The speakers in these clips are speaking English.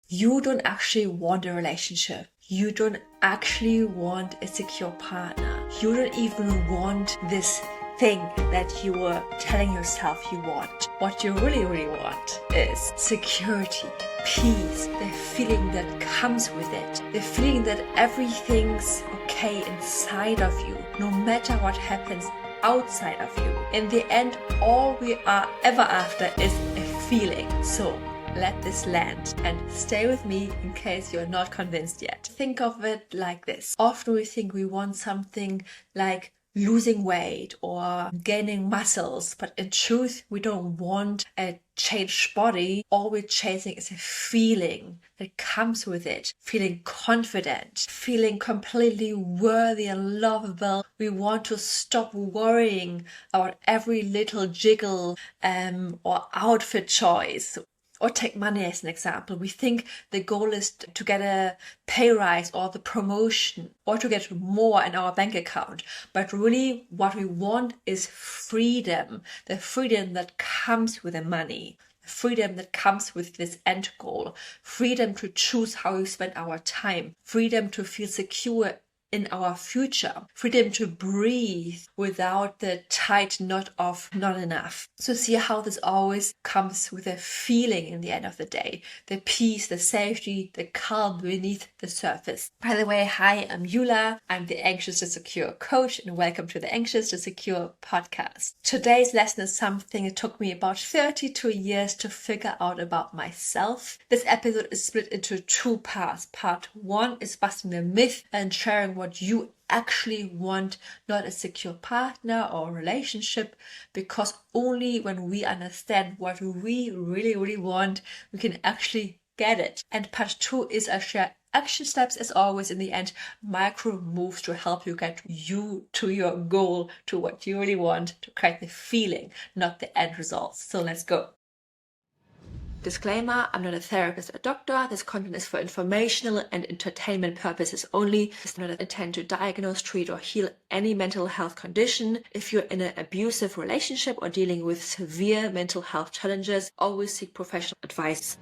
You don't actually want a relationship. You don't actually want a secure partner. You don't even want this thing that you were telling yourself you want. What you really want is security, peace, the feeling that comes with it, the feeling that everything's okay inside of you, no matter what happens outside of you. In the end, all we are ever after is a feeling. So let this land and stay with me in case you're not convinced yet. Think of it like this. Often we think we want something like losing weight or gaining muscles, but in truth we don't want a changed body. All we're chasing is a feeling that comes with it, feeling confident, feeling completely worthy and lovable. We want to stop worrying about every little jiggle or outfit choice. Or take money as an example. We think the goal is to get a pay rise or the promotion or to get more in our bank account. But really what we want is freedom. The freedom that comes with the money. The freedom that comes with this end goal. Freedom to choose how we spend our time. Freedom to feel secure in our future, freedom to breathe without the tight knot of not enough. So see how this always comes with a feeling in the end of the day, the peace, the safety, the calm beneath the surface. By the way, hi, I'm Yula. I'm the Anxious to Secure coach, and welcome to the Anxious to Secure podcast. Today's lesson is something it took me about 32 years to figure out about myself. This episode is split into two parts. Part one is busting the myth and sharing what you actually want, not a secure partner or relationship, because only when we understand what we really want, we can actually get it. And part two is I share action steps, as always, in the end, micro moves to help you get you to your goal, to what you really want, to create the feeling, not the end results. So let's go. Disclaimer, I'm not a therapist or doctor. This content is for informational and entertainment purposes only. It's not intended to diagnose, treat, or heal any mental health condition. If you're in an abusive relationship or dealing with severe mental health challenges, always seek professional advice.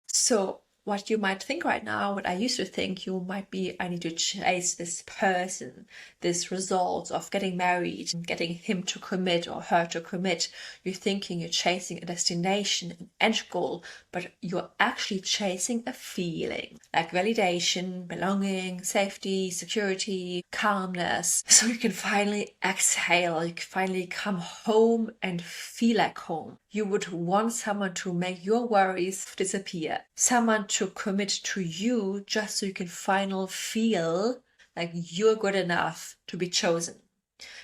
So, what you might think right now, what I used to think, you might be, I need to chase this person, this result of getting married, getting him to commit or her to commit. You're thinking you're chasing a destination, an end goal, but you're actually chasing a feeling like validation, belonging, safety, security, calmness. So you can finally exhale, you can finally come home and feel like home. You would want someone to make your worries disappear, someone to commit to you just so you can finally feel like you're good enough to be chosen.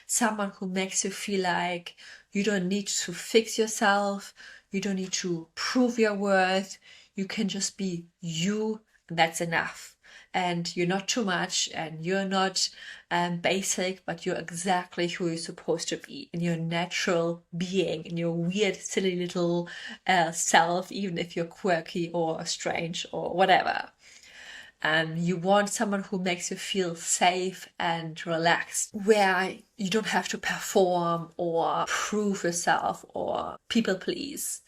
Someone who makes you feel like you don't need to fix yourself, you don't need to prove your worth, you can just be you, and that's enough. And you're not too much, and you're not basic, but you're exactly who you're supposed to be in your natural being, in your weird, silly little self, even if you're quirky or strange or whatever. You want someone who makes you feel safe and relaxed, where you don't have to perform or prove yourself or people please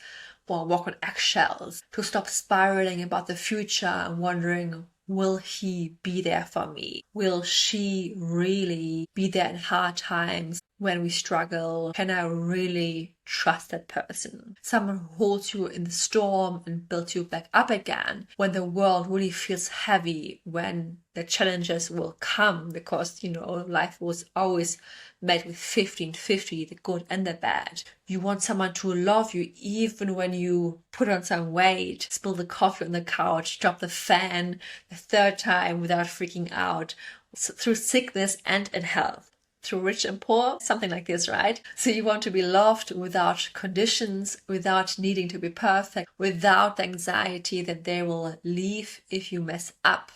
or walk on eggshells, to stop spiraling about the future and wondering, will he be there for me? Will she really be there in hard times when we struggle? Can I really trust that person? Someone who holds you in the storm and builds you back up again when the world really feels heavy, when the challenges will come, because, life was always met with 50-50, the good and the bad. You want someone to love you even when you put on some weight, spill the coffee on the couch, drop the fan the third time without freaking out, through sickness and in health. Through rich and poor, something like this, right? So you want to be loved without conditions, without needing to be perfect, without the anxiety that they will leave if you mess up.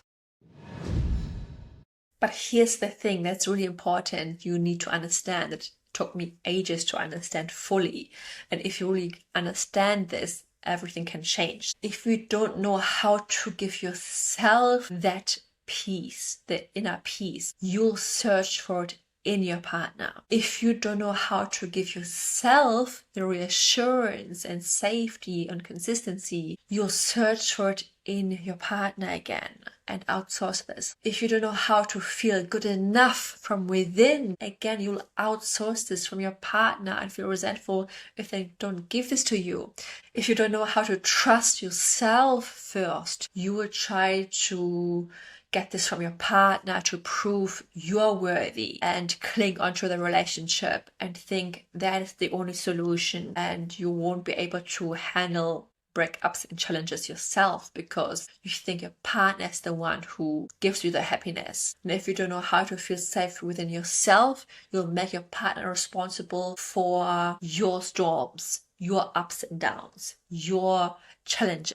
But here's the thing that's really important. You need to understand that it took me ages to understand fully. And if you really understand this, everything can change. If you don't know how to give yourself that peace, the inner peace, you'll search for it in your partner. If you don't know how to give yourself the reassurance and safety and consistency, you'll search for it in your partner again and outsource this. If you don't know how to feel good enough from within, again, you'll outsource this from your partner and feel resentful if they don't give this to you. If you don't know how to trust yourself first, you will try to get this from your partner to prove you're worthy and cling onto the relationship and think that is the only solution, and you won't be able to handle breakups and challenges yourself because you think your partner is the one who gives you the happiness. And if you don't know how to feel safe within yourself, you'll make your partner responsible for your storms, your ups and downs, your challenges.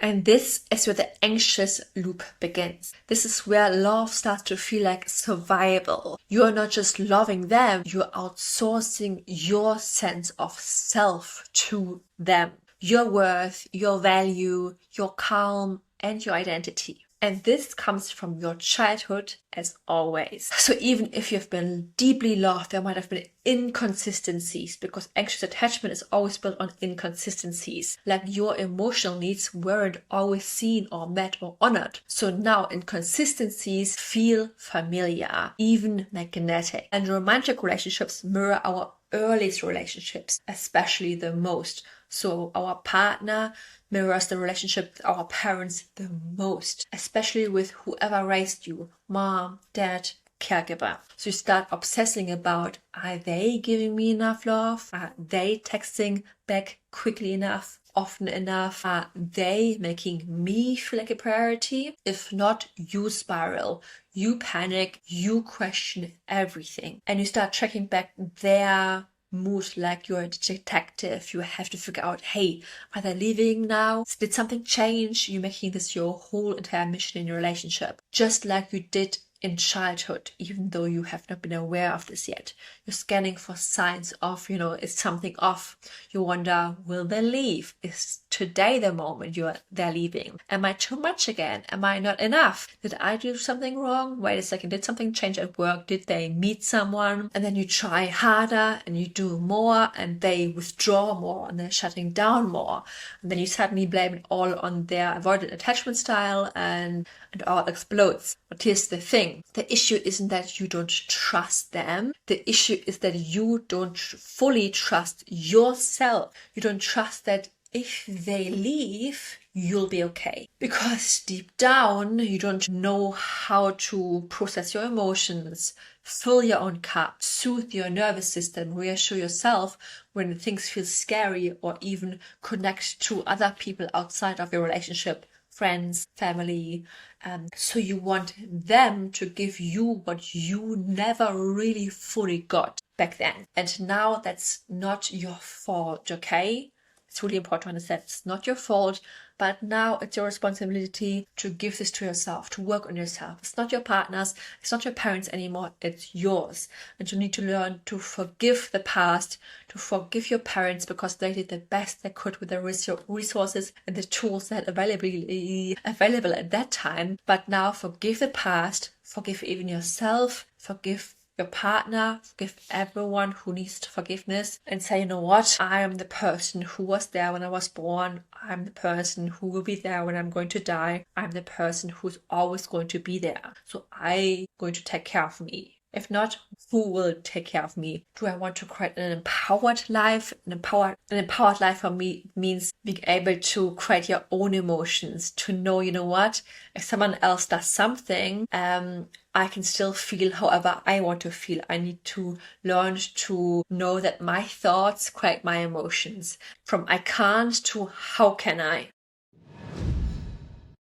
And this is where the anxious loop begins. This is where love starts to feel like survival. You're not just loving them, you're outsourcing your sense of self to them. Your worth, your value, your calm, and your identity. And this comes from your childhood as always. So even if you've been deeply loved, there might have been inconsistencies because anxious attachment is always built on inconsistencies. Like your emotional needs weren't always seen or met or honored. So now inconsistencies feel familiar, even magnetic. And romantic relationships mirror our earliest relationships, especially the most. So our partner mirrors the relationship with our parents the most, especially with whoever raised you, mom, dad, caregiver. So you start obsessing about, are they giving me enough love? Are they texting back quickly enough? Often enough? Are they making me feel like a priority? If not, you spiral, you panic, you question everything, and you start tracking back their mood like you're a detective. You have to figure out, hey, are they leaving now? Did something change? You're making this your whole entire mission in your relationship, just like you did in childhood, even though you have not been aware of this yet. You're scanning for signs of, is something off? You wonder, will they leave? Is today the moment they're leaving? Am I too much again? Am I not enough? Did I do something wrong? Wait a second, did something change at work? Did they meet someone? And then you try harder and you do more and they withdraw more and they're shutting down more. And then you suddenly blame it all on their avoidant attachment style and it all explodes. But here's the thing. The issue isn't that you don't trust them. The issue is that you don't fully trust yourself. You don't trust that if they leave, you'll be okay. Because deep down, you don't know how to process your emotions, fill your own cup, soothe your nervous system, reassure yourself when things feel scary, or even connect to other people outside of your relationship. Friends, family. So you want them to give you what you never really fully got back then. And now that's not your fault, okay? It's really important to understand it's not your fault, but now it's your responsibility to give this to yourself, to work on yourself. It's not your partner's, it's not your parents anymore, it's yours. And you need to learn to forgive the past, to forgive your parents because they did the best they could with the resources and the tools they had available at that time. But now forgive the past, forgive even yourself, forgive your partner, forgive everyone who needs forgiveness, and say, you know what, I am the person who was there when I was born. I'm the person who will be there when I'm going to die. I'm the person who's always going to be there. So I'm going to take care of me. If not, who will take care of me? Do I want to create an empowered life? An empowered life for me means being able to create your own emotions, to know, you know what, if someone else does something, I can still feel however I want to feel. I need to learn to know that my thoughts create my emotions. From I can't to how can I?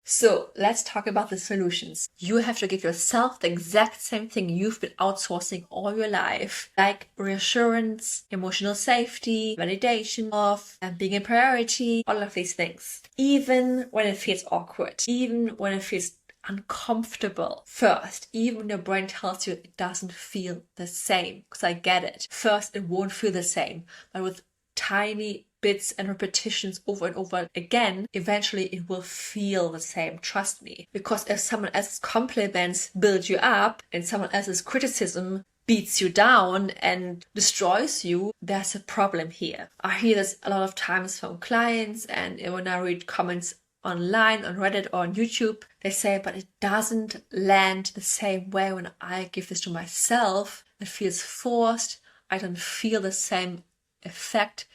So let's talk about the solutions. You have to give yourself the exact same thing you've been outsourcing all your life, like reassurance, emotional safety, validation of, and being a priority, all of these things. Even when it feels awkward, even when it feels uncomfortable first, even when your brain tells you it doesn't feel the same, because I get it. First, it won't feel the same, but with tiny bits and repetitions over and over again, eventually it will feel the same, trust me. Because if someone else's compliments build you up and someone else's criticism beats you down and destroys you, there's a problem here. I hear this a lot of times from clients, and when I read comments online, on Reddit or on YouTube, they say, but it doesn't land the same way when I give this to myself. It feels forced. I don't feel the same effect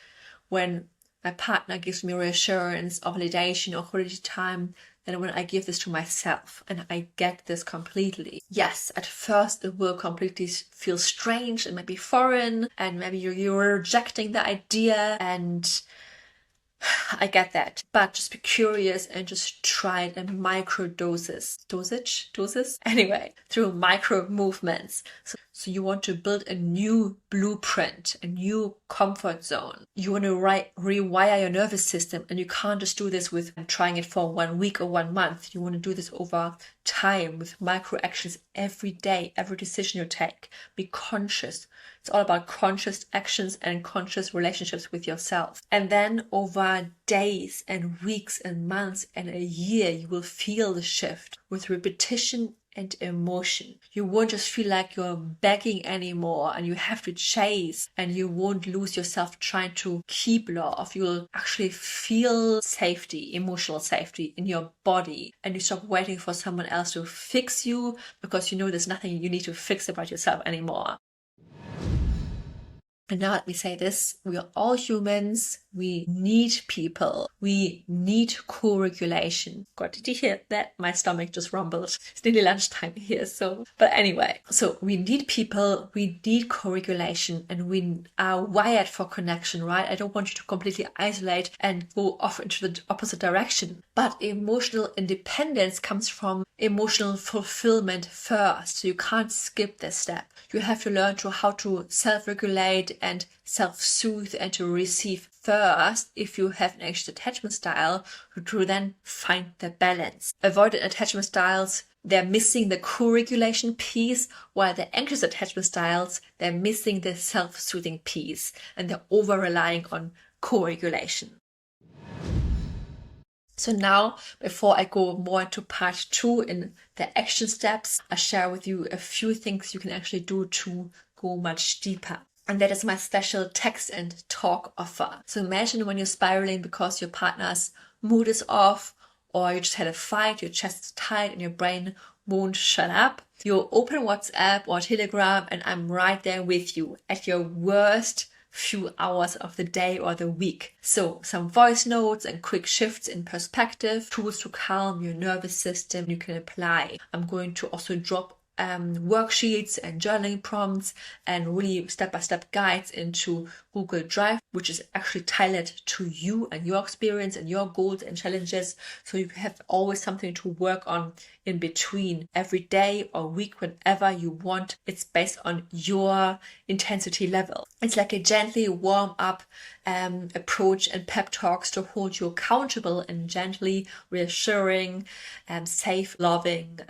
when my partner gives me reassurance or validation or quality time than when I give this to myself. And I get this completely. Yes, at first it will completely feel strange and maybe foreign, and maybe you're rejecting the idea, and I get that, but just be curious and just try it in micro doses. Doses? Anyway, through micro movements. So you want to build a new blueprint, a new comfort zone. You want to rewire your nervous system, and you can't just do this with trying it for 1 week or 1 month. You want to do this over time with micro actions every day, every decision you take. Be conscious. It's all about conscious actions and conscious relationships with yourself. And then over days and weeks and months and a year, you will feel the shift with repetition and emotion. You won't just feel like you're begging anymore and you have to chase, and you won't lose yourself trying to keep love. You'll actually feel safety, emotional safety in your body, and you stop waiting for someone else to fix you because you know there's nothing you need to fix about yourself anymore. And now let me say this, we are all humans, we need people, we need co-regulation. God, did you hear that? My stomach just rumbled. It's nearly lunchtime here, but anyway. So we need people, we need co-regulation, and we are wired for connection, right? I don't want you to completely isolate and go off into the opposite direction. But emotional independence comes from emotional fulfillment first. So you can't skip this step. You have to learn how to self-regulate and self-soothe and to receive first if you have an anxious attachment style, to then find the balance. Avoidant attachment styles, they're missing the co-regulation piece, while the anxious attachment styles, they're missing the self-soothing piece, and they're over-relying on co-regulation. So now, before I go more into part 2 in the action steps, I share with you a few things you can actually do to go much deeper. And that is my special text and talk offer. So imagine when you're spiraling because your partner's mood is off, or you just had a fight, your chest is tight and your brain won't shut up. You open WhatsApp or Telegram, and I'm right there with you at your worst few hours of the day or the week. So some voice notes and quick shifts in perspective, tools to calm your nervous system you can apply. I'm going to also drop worksheets and journaling prompts and really step-by-step guides into Google Drive, which is actually tailored to you and your experience and your goals and challenges. So you have always something to work on in between every day or week, whenever you want. It's based on your intensity level. It's like a gently warm up approach and pep talks to hold you accountable and gently reassuring, safe, loving,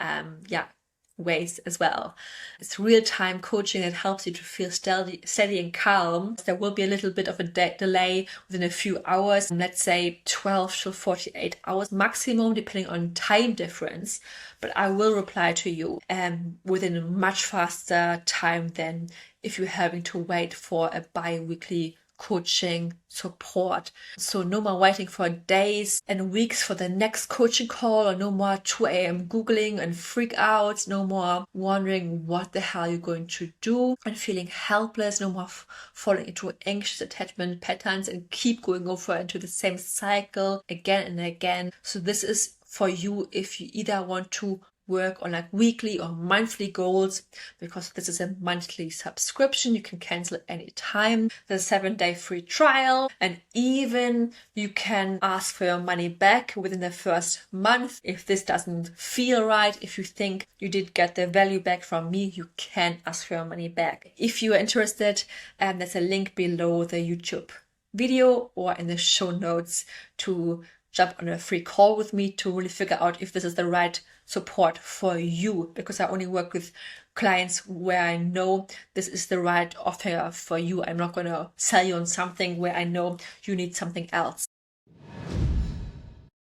ways as well. It's real-time coaching that helps you to feel steady and calm. There will be a little bit of a delay within a few hours, let's say 12 to 48 hours maximum, depending on time difference. But I will reply to you within a much faster time than if you're having to wait for a bi-weekly coaching support. So no more waiting for days and weeks for the next coaching call, or no more 2 a.m. Googling and freak outs, no more wondering what the hell you're going to do and feeling helpless, no more falling into anxious attachment patterns and keep going over into the same cycle again and again. So this is for you if you either want to work on like weekly or monthly goals, because this is a monthly subscription. You can cancel at any time. There's a 7-day free trial, and even you can ask for your money back within the first month if this doesn't feel right. If you think you did get the value back from me, you can ask for your money back. If you are interested, there's a link below the YouTube video or in the show notes to jump on a free call with me to really figure out if this is the right support for you, because I only work with clients where I know this is the right offer for you. I'm not going to sell you on something where I know you need something else.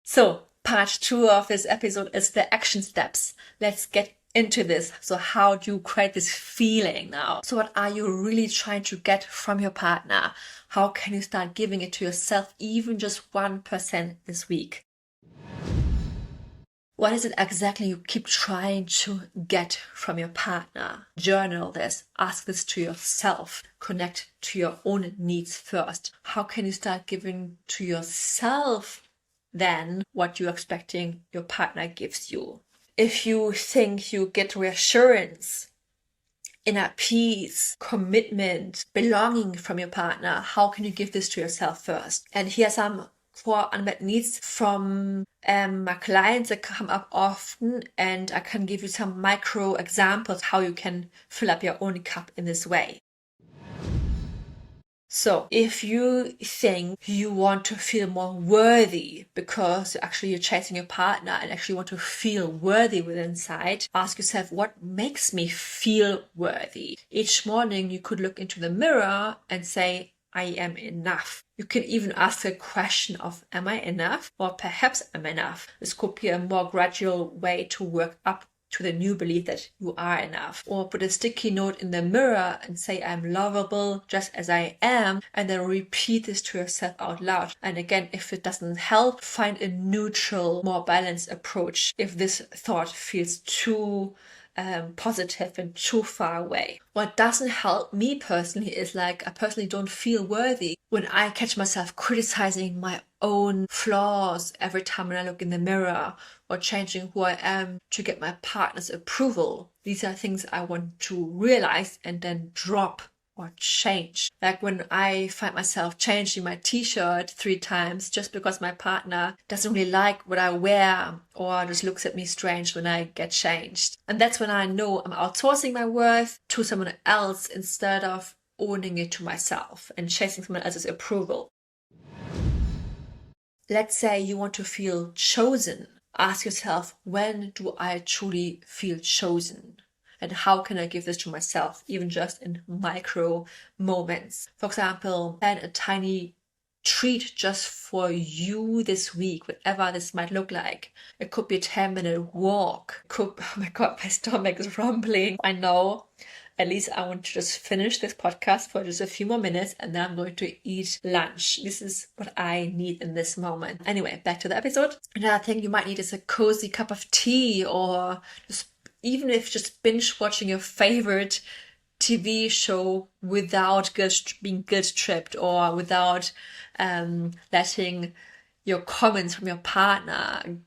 So part 2 of this episode is the action steps. Let's get into this. So how do you create this feeling now? So what are you really trying to get from your partner? How can you start giving it to yourself, even just 1% this week? What is it exactly you keep trying to get from your partner? Journal this. Ask this to yourself. Connect to your own needs first. How can you start giving to yourself then what you're expecting your partner gives you? If you think you get reassurance, inner peace, commitment, belonging from your partner, how can you give this to yourself first? And here are some core unmet needs from my clients that come up often, and I can give you some micro examples how you can fill up your own cup in this way. So if you think you want to feel more worthy because actually you're chasing your partner and actually want to feel worthy within inside, ask yourself, what makes me feel worthy? Each morning you could look into the mirror and say, I am enough. You can even ask a question of, am I enough? Or perhaps I'm enough. This could be a more gradual way to work up to the new belief that you are enough. Or put a sticky note in the mirror and say, I'm lovable just as I am, and then repeat this to yourself out loud. And again, if it doesn't help, find a neutral, more balanced approach if this thought feels too positive and too far away. What doesn't help me personally is I personally don't feel worthy when I catch myself criticizing my own flaws every time when I look in the mirror, or changing who I am to get my partner's approval. These are things I want to realize and then drop or change. Like when I find myself changing my t-shirt 3 times just because my partner doesn't really like what I wear or just looks at me strange when I get changed. And that's when I know I'm outsourcing my worth to someone else instead of owning it to myself and chasing someone else's approval. Let's say you want to feel chosen. Ask yourself, when do I truly feel chosen? And how can I give this to myself, even just in micro moments? For example, plan a tiny treat just for you this week, whatever this might look like. It could be a 10-minute walk. Oh my God, my stomach is rumbling. I know. At least I want to just finish this podcast for just a few more minutes and then I'm going to eat lunch. This is what I need in this moment. Anyway, back to the episode. Another thing you might need is a cozy cup of tea, or just even if just binge watching your favorite TV show without being guilt tripped, or without letting your comments from your partner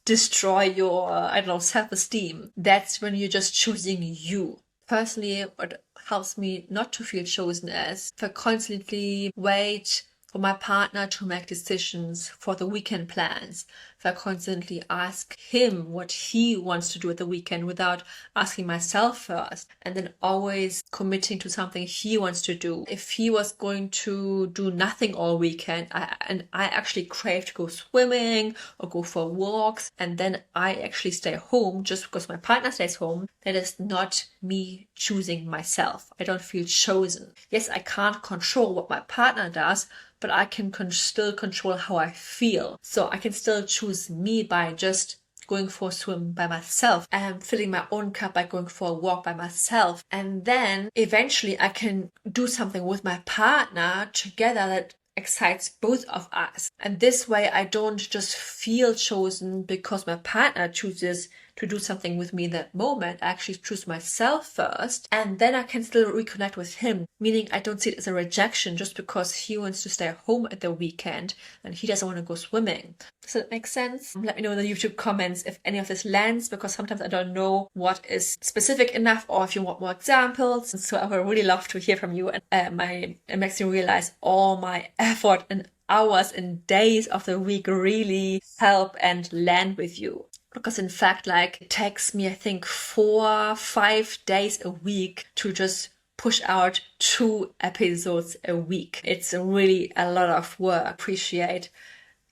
destroy your, self-esteem. That's when you're just choosing you. Personally, what helps me not to feel chosen is if I constantly wait for my partner to make decisions for the weekend plans. If I constantly ask him what he wants to do at the weekend without asking myself first, and then always committing to something he wants to do. If he was going to do nothing all weekend, I actually crave to go swimming or go for walks, and then I actually stay home just because my partner stays home, that is not me choosing myself. I don't feel chosen. Yes, I can't control what my partner does, but I can still control how I feel. So I can still choose me by just going for a swim by myself and filling my own cup by going for a walk by myself. And then eventually I can do something with my partner together that excites both of us. And this way I don't just feel chosen because my partner chooses to do something with me in that moment. I actually choose myself first, and then I can still reconnect with him, meaning I don't see it as a rejection just because he wants to stay home at the weekend and he doesn't want to go swimming. Does that make sense? Let me know in the YouTube comments if any of this lands, because sometimes I don't know what is specific enough, or if you want more examples. And so I would really love to hear from you, and it makes me realize all my effort and hours and days of the week really help and land with you. Because in fact, it takes me, I think, 4-5 days a week to just push out 2 episodes a week. It's really a lot of work. Appreciate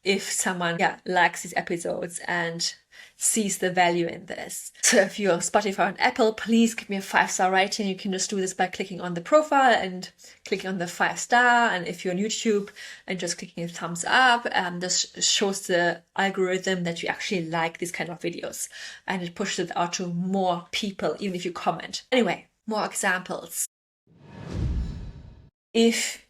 if someone likes these episodes and sees the value in this. So if you're Spotify and Apple, please give me a 5-star rating. You can just do this by clicking on the profile and clicking on the 5-star. And if you're on YouTube and just clicking a thumbs up, this shows the algorithm that you actually like these kind of videos, and it pushes it out to more people, even if you comment. Anyway, more examples. If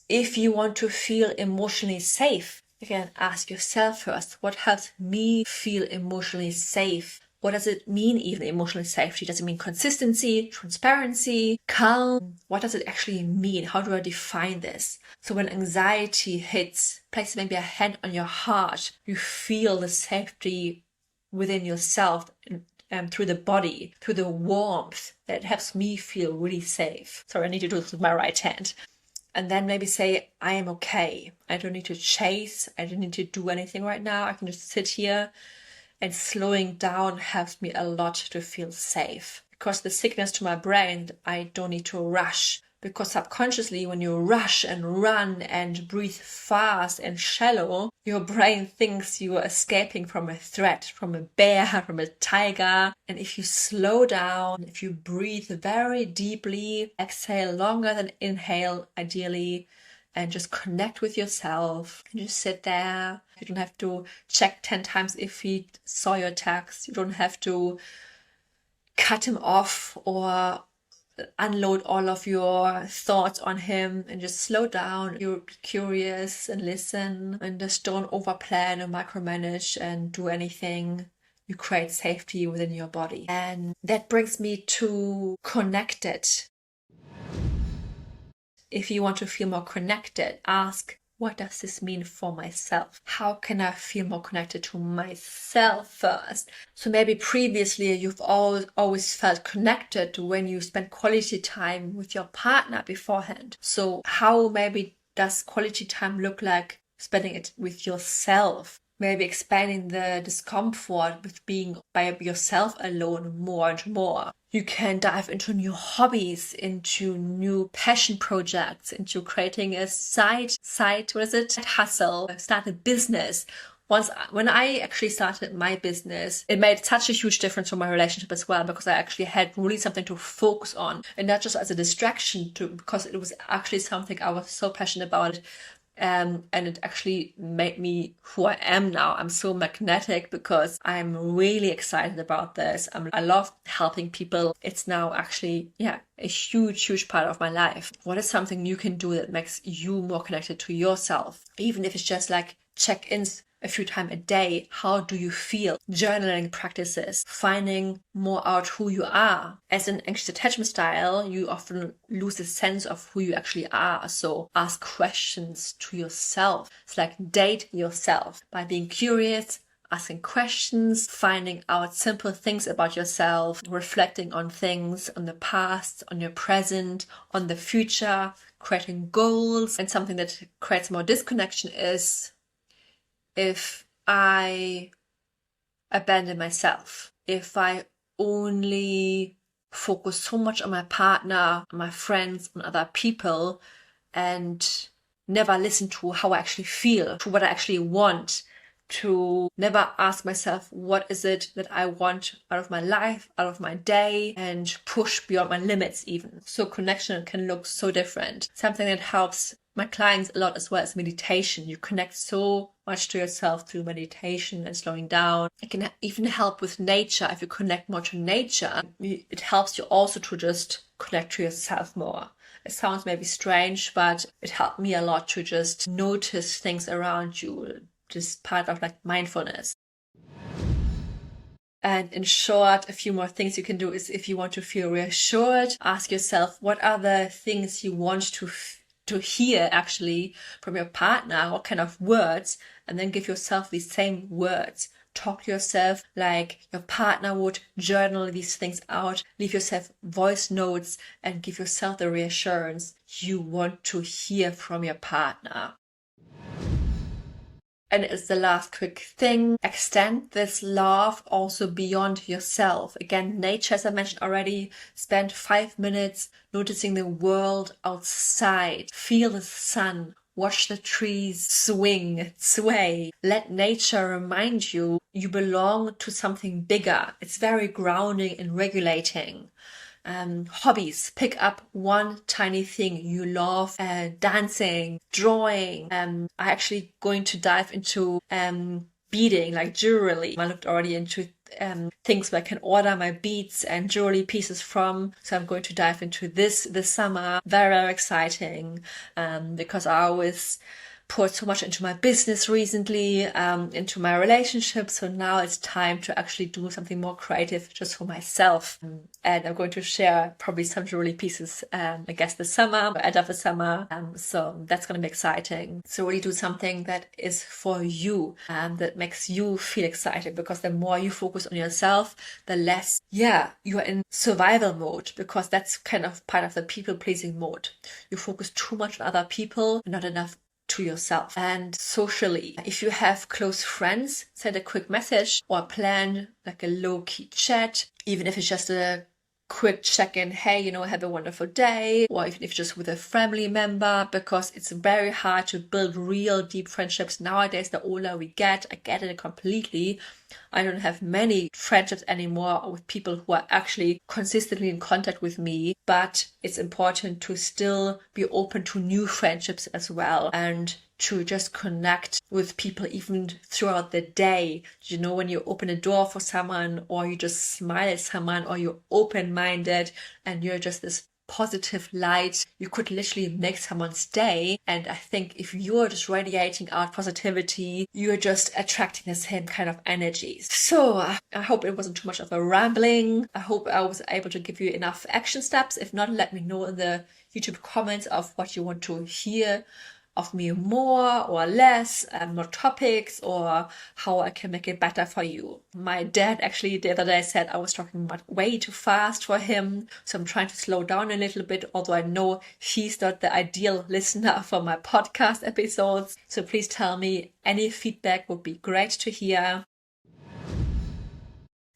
you want to feel emotionally safe, again, ask yourself first, what helps me feel emotionally safe? What does it mean, even emotional safety? Does it mean consistency, transparency, calm? What does it actually mean? How do I define this? So when anxiety hits, place maybe a hand on your heart, you feel the safety within yourself and through the body, through the warmth that helps me feel really safe. Sorry, I need to do this with my right hand. And then maybe say, I am okay. I don't need to chase. I don't need to do anything right now. I can just sit here. And slowing down helps me a lot to feel safe. Because the signals to my brain, I don't need to rush. Because subconsciously, when you rush and run and breathe fast and shallow, your brain thinks you are escaping from a threat, from a bear, from a tiger. And if you slow down, if you breathe very deeply, exhale longer than inhale, ideally, and just connect with yourself, and just sit there. You don't have to check 10 times if he saw your text. You don't have to cut him off or unload all of your thoughts on him, and just slow down. You be curious and listen, and just don't overplan or micromanage and do anything. You create safety within your body. And that brings me to connected. If you want to feel more connected, ask, what does this mean for myself? How can I feel more connected to myself first? So maybe previously you've always felt connected when you spent quality time with your partner beforehand. So how maybe does quality time look like spending it with yourself? Maybe expanding the discomfort with being by yourself alone more and more. You can dive into new hobbies, into new passion projects, into creating a side hustle, start a business. When I actually started my business, it made such a huge difference for my relationship as well, because I actually had really something to focus on, and not just as a distraction, because it was actually something I was so passionate about. And it actually made me who I am now. I'm so magnetic because I'm really excited about this. I love helping people. It's now actually, a huge part of my life. What is something you can do that makes you more connected to yourself? Even if it's just like check-ins a few times a day. How do you feel? Journaling practices, finding more out who you are. As an anxious attachment style, you often lose a sense of who you actually are. So ask questions to yourself. It's like date yourself by being curious, asking questions, finding out simple things about yourself, reflecting on things, on the past, on your present, on the future, creating goals. And something that creates more disconnection is if I abandon myself, if I only focus so much on my partner, on my friends, on other people, and never listen to how I actually feel, to what I actually want, to never ask myself, what is it that I want out of my life, out of my day, and push beyond my limits even. So connection can look so different. Something that helps my clients a lot as well as meditation. You connect so much to yourself through meditation and slowing down. It can even help with nature. If you connect more to nature, it helps you also to just connect to yourself more. It sounds maybe strange, but it helped me a lot to just notice things around you. Just part of like mindfulness. And in short, a few more things you can do is, if you want to feel reassured, ask yourself, what are the things you want to hear actually from your partner? What kind of words? And then give yourself these same words. Talk to yourself like your partner would. Journal these things out. Leave yourself voice notes and give yourself the reassurance you want to hear from your partner. And it's the last quick thing. Extend this love also beyond yourself. Again, nature, as I mentioned already, spend 5 minutes noticing the world outside. Feel the sun. Watch the trees sway. Let nature remind you you belong to something bigger. It's very grounding and regulating. Hobbies, pick up one tiny thing you love, dancing, drawing. I'm actually going to dive into beading, like jewelry. I looked already into things where I can order my beads and jewelry pieces from. So I'm going to dive into this summer. Very, very exciting, because I always poured so much into my business recently, into my relationship. So now it's time to actually do something more creative just for myself. And I'm going to share probably some jewelry pieces, I guess this summer, end of the summer. So that's going to be exciting. So really do something that is for you, that makes you feel excited, because the more you focus on yourself, the less, you're in survival mode, because that's kind of part of the people pleasing mode. You focus too much on other people, not enough to yourself. And socially, if you have close friends, send a quick message or plan like a low-key chat, even if it's just a quick check-in, hey, have a wonderful day, or even if just with a family member, because it's very hard to build real deep friendships nowadays. The older we get, I get it completely. I don't have many friendships anymore with people who are actually consistently in contact with me, but it's important to still be open to new friendships as well, and to just connect with people even throughout the day. When you open a door for someone, or you just smile at someone, or you're open-minded and you're just this positive light, you could literally make someone's day. And I think if you're just radiating out positivity, you're just attracting the same kind of energies. So I hope it wasn't too much of a rambling. I hope I was able to give you enough action steps. If not, let me know in the YouTube comments of what you want to hear of me, more or less, more topics, or how I can make it better for you. My dad actually the other day said I was talking way too fast for him, so I'm trying to slow down a little bit, although I know he's not the ideal listener for my podcast episodes. So please tell me, any feedback would be great to hear.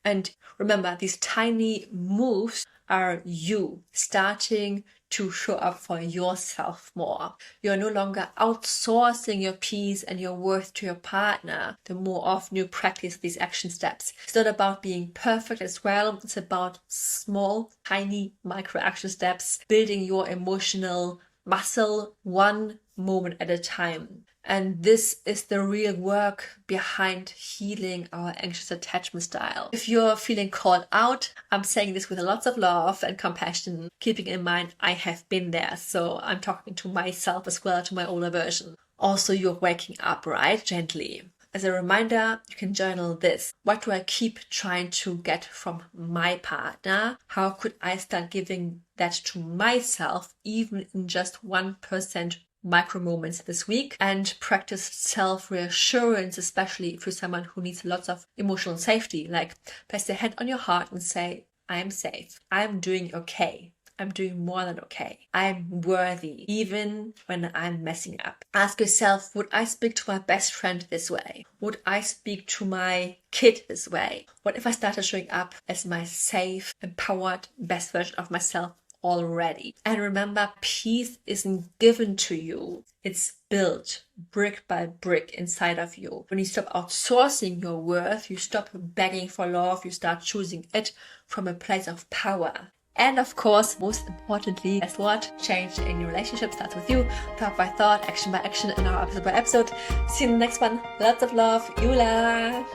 And remember, these tiny moves are you starting to show up for yourself more. You're no longer outsourcing your peace and your worth to your partner the more often you practice these action steps. It's not about being perfect as well. It's about small, tiny, micro action steps, building your emotional muscle one moment at a time. And this is the real work behind healing our anxious attachment style. If you're feeling called out, I'm saying this with lots of love and compassion, keeping in mind I have been there. So I'm talking to myself as well, to my older version. Also, you're waking up, right? Gently. As a reminder, you can journal this. What do I keep trying to get from my partner? How could I start giving that to myself, even in just 1% micro moments this week? And practice self-reassurance, especially if you're someone who needs lots of emotional safety. Like, place your hand on your heart and say, I am safe. I'm doing okay. I'm doing more than okay. I'm worthy, even when I'm messing up. Ask yourself, would I speak to my best friend this way? Would I speak to my kid this way? What if I started showing up as my safe, empowered, best version of myself already? And remember, peace isn't given to you. It's built brick by brick inside of you. When you stop outsourcing your worth, you stop begging for love, you start choosing it from a place of power. And of course, most importantly, guess what? Change in your relationship starts with you. Thought by thought, action by action, and now episode by episode. See you in the next one. Lots of love. Yula.